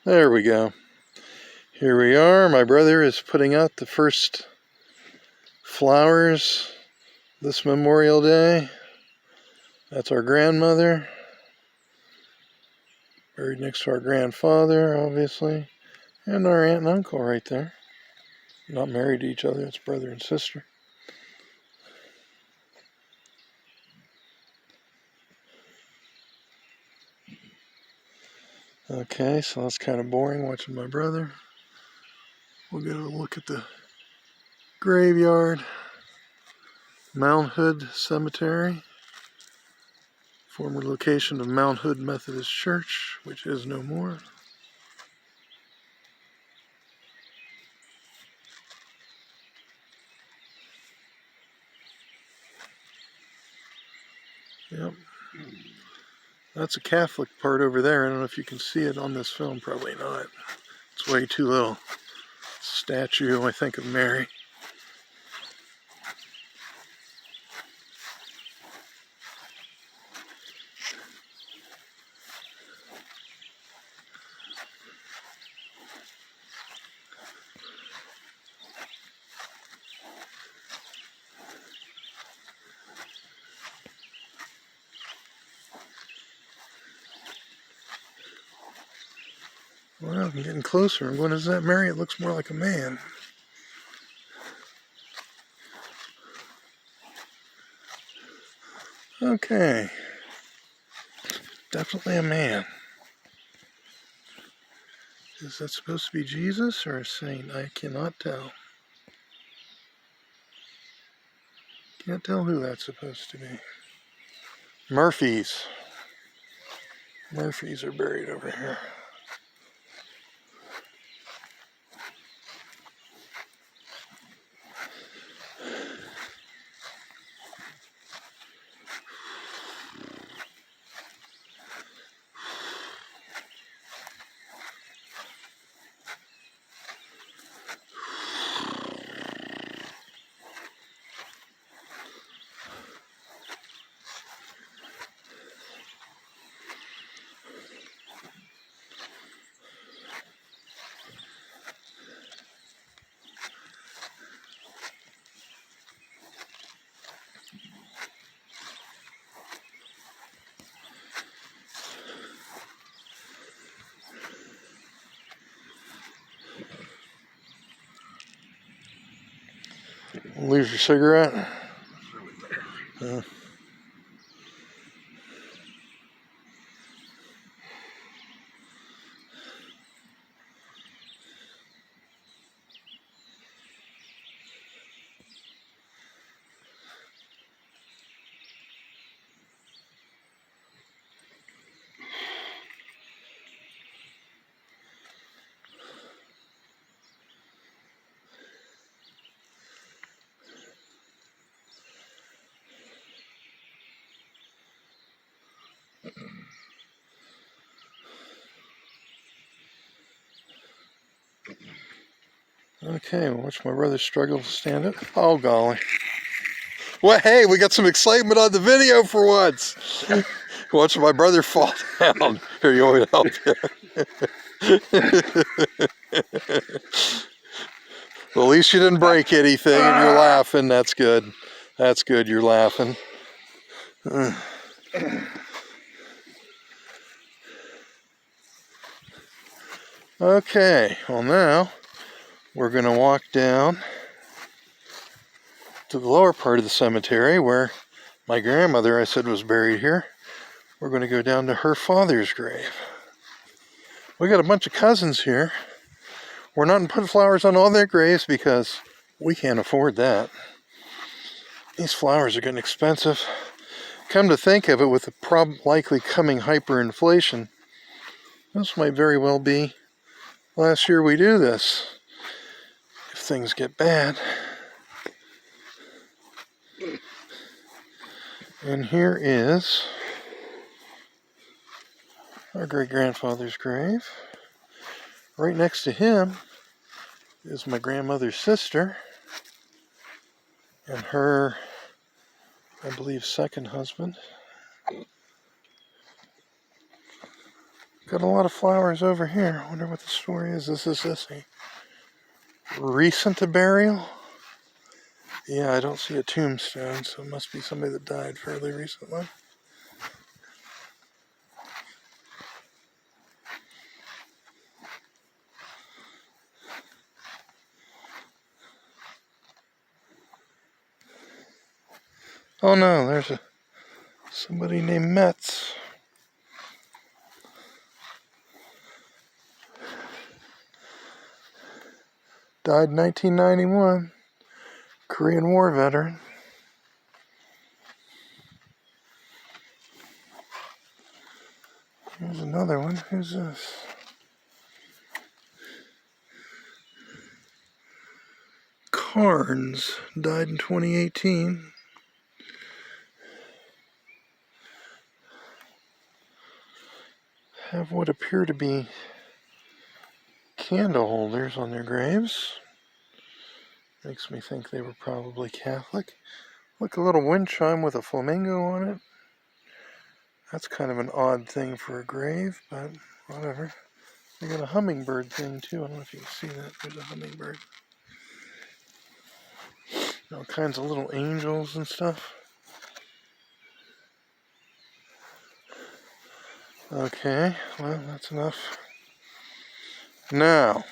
There we go. Here we are. My brother is putting out the first flowers this Memorial Day. That's our grandmother, buried next to our grandfather, obviously, and our aunt and uncle right there. Not married to each other, it's brother and sister. Okay, so that's kind of boring watching my brother. We'll get a look at the graveyard. Mount Hood Cemetery, former location of Mount Hood Methodist Church, which is no more. Yep. That's a Catholic part over there. I don't know if you can see it on this film. Probably not. It's way too little. Statue, I think, of Mary. Well, I'm getting closer. What is that, Mary? It looks more like a man. Okay. Definitely a man. Is that supposed to be Jesus or a saint? I cannot tell. Can't tell who that's supposed to be. Murphys. Murphys are buried over here. Lose your cigarette? Okay, watch my brother struggle to stand up. Oh, golly. Well, hey, we got some excitement on the video for once. Watch my brother fall down. Here, you want me to help you? Well, at least you didn't break anything and you're laughing. That's good. That's good, you're laughing. Okay, well now we're going to walk down to the lower part of the cemetery where my grandmother, I said, was buried here. We're going to go down to her father's grave. We got a bunch of cousins here. We're not putting flowers on all their graves because we can't afford that. These flowers are getting expensive. Come to think of it, with the likely coming hyperinflation, this might very well be last year we do this, if things get bad. And here is our great-grandfather's grave. Right next to him is my grandmother's sister and her, I believe, second husband. Got a lot of flowers over here. I wonder what the story is. Is this a recent burial? Yeah, I don't see a tombstone, so it must be somebody that died fairly recently. Oh no, there's somebody named Metz. Died in 1991. Korean War veteran. Here's another one. Who's this? Carnes. Died in 2018. Have what appear to be candle holders on their graves. Makes me think they were probably Catholic. Look, a little wind chime with a flamingo on it. That's kind of an odd thing for a grave, but whatever. They got a hummingbird thing too. I don't know if you can see that. There's a hummingbird. All kinds of little angels and stuff. Okay, well, that's enough. Now,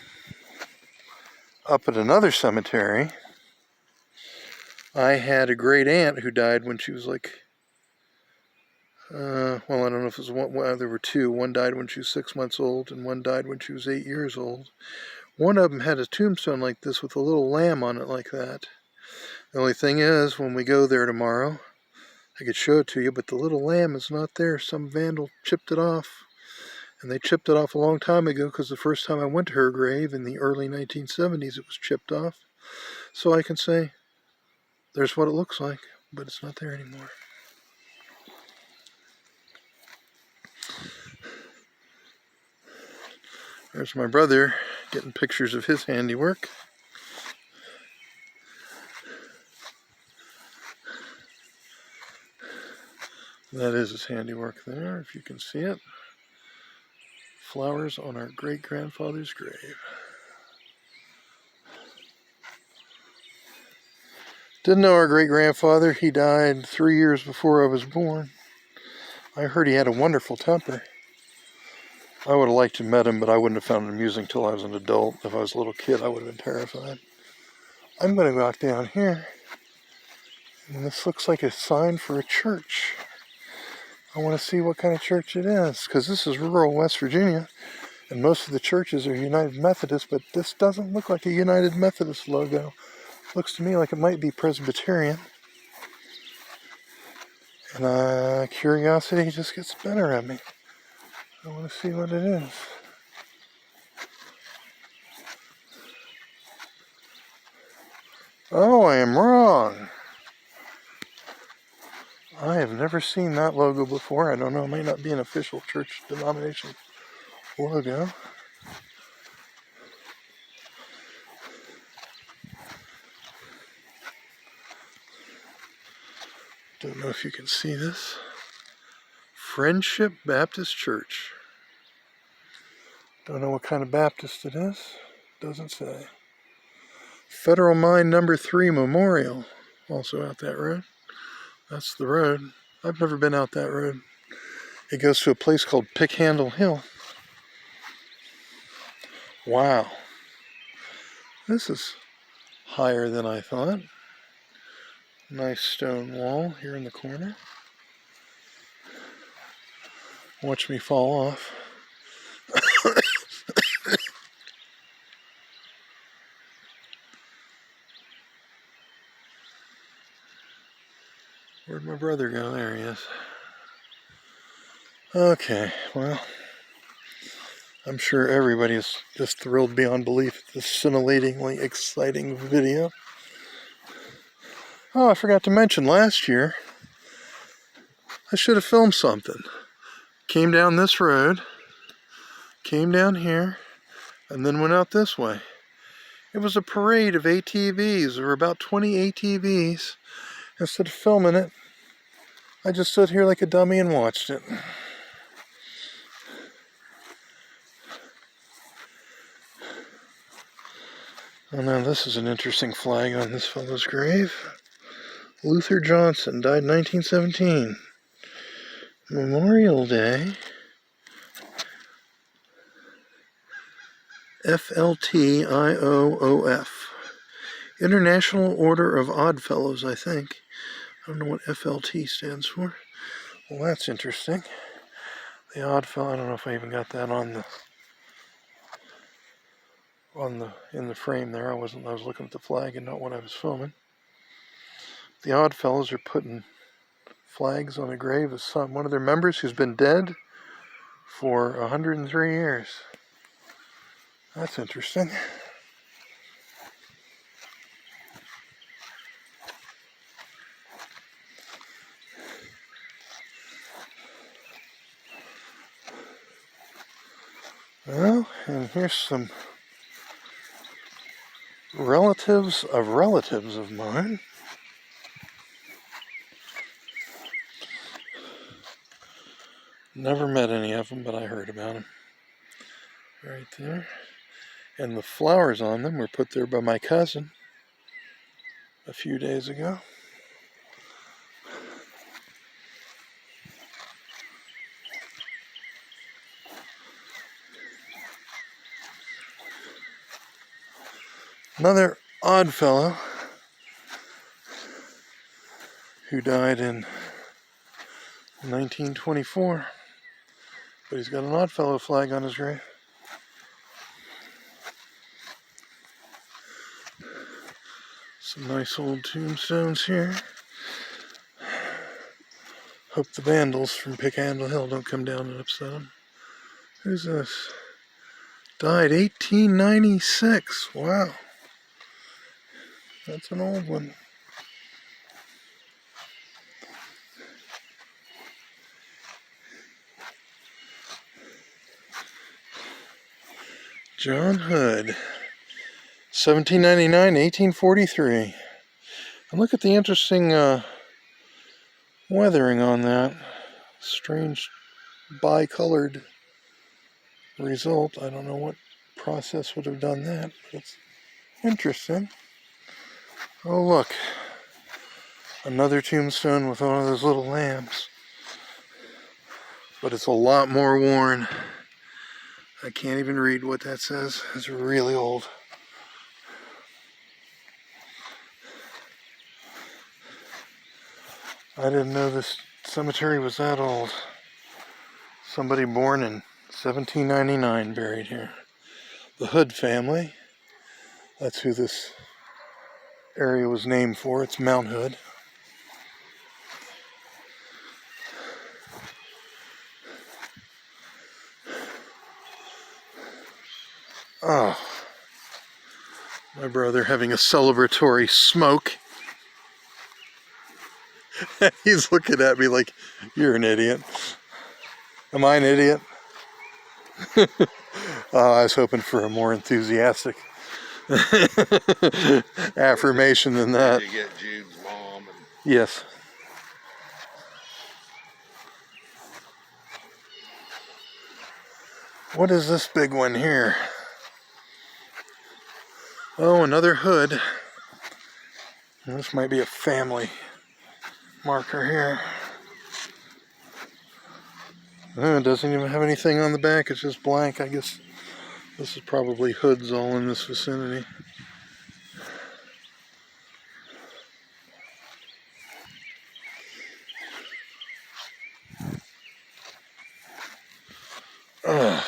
up at another cemetery, I had a great aunt who died when she was like, well, I don't know if it was one, well, there were two. One died when she was 6 months old, and one died when she was 8 years old. One of them had a tombstone like this with a little lamb on it like that. The only thing is, when we go there tomorrow, I could show it to you, but the little lamb is not there. Some vandal chipped it off. And they chipped it off a long time ago because the first time I went to her grave in the early 1970s, it was chipped off. So I can say, there's what it looks like, but it's not there anymore. There's my brother getting pictures of his handiwork. That is his handiwork there, if you can see it. Flowers on our great-grandfather's grave. Didn't know our great-grandfather. He died 3 years before I was born. I heard he had a wonderful temper. I would have liked to have met him, but I wouldn't have found it amusing till I was an adult. If I was a little kid, I would have been terrified. I'm going to go out down here. And this looks like a sign for a church. I want to see what kind of church it is, because this is rural West Virginia, and most of the churches are United Methodist, but this doesn't look like a United Methodist logo. Looks to me like it might be Presbyterian. And curiosity just gets better at me. I want to see what it is. Oh, I am wrong. I have never seen that logo before. I don't know, it might not be an official church denomination logo. Don't know if you can see this. Friendship Baptist Church. Don't know what kind of Baptist it is. Doesn't say. Federal Mine Number 3 Memorial. Also out that road. That's the road. I've never been out that road. It goes to a place called Pickhandle Hill. Wow. This is higher than I thought. Nice stone wall here in the corner. Watch me fall off. Where'd my brother go? There he is. Okay, well, I'm sure everybody is just thrilled beyond belief at this scintillatingly exciting video. Oh, I forgot to mention, last year, I should have filmed something. Came down this road, came down here, and then went out this way. It was a parade of ATVs. There were about 20 ATVs. Instead of filming it, I just stood here like a dummy and watched it. Oh, now this is an interesting flag on this fellow's grave. Luther Johnson, died 1917. Memorial Day. FLTIOOF. International Order of Oddfellows, I think. I don't know what FLT stands for. Well, that's interesting. The Oddfellow, I don't know if I even got that in the frame there. I was looking at the flag and not what I was filming. The Oddfellows are putting flags on the grave of one of their members who's been dead for 103 years. That's interesting. Well, and here's some relatives of mine. Never met any of them, but I heard about them. Right there. And the flowers on them were put there by my cousin a few days ago. Another odd fellow who died in 1924, but he's got an Oddfellow flag on his grave. Some nice old tombstones here. Hope the vandals from Pickhandle Hill don't come down and upset him. Who's this? Died 1896. Wow. That's an old one. John Hood. 1799, 1843. And look at the interesting weathering on that. Strange bicolored result. I don't know what process would have done that, but it's interesting. Oh, look. Another tombstone with one of those little lambs. But it's a lot more worn. I can't even read what that says. It's really old. I didn't know this cemetery was that old. Somebody born in 1799 buried here. The Hood family. That's who this area was named for. It's Mount Hood. Oh, my brother having a celebratory smoke. He's looking at me like, you're an idiot. Am I an idiot? I was hoping for a more enthusiastic affirmation than that. Did you get Jude's mom? Yes. What is this big one here? Oh, another Hood. This might be a family marker here. Oh, it doesn't even have anything on the back. It's just blank. I guess this is probably Hoods all in this vicinity. Ugh.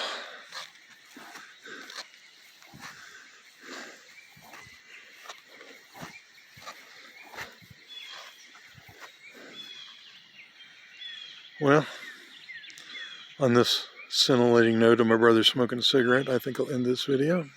Well, on this scintillating note of my brother smoking a cigarette, I think I'll end this video.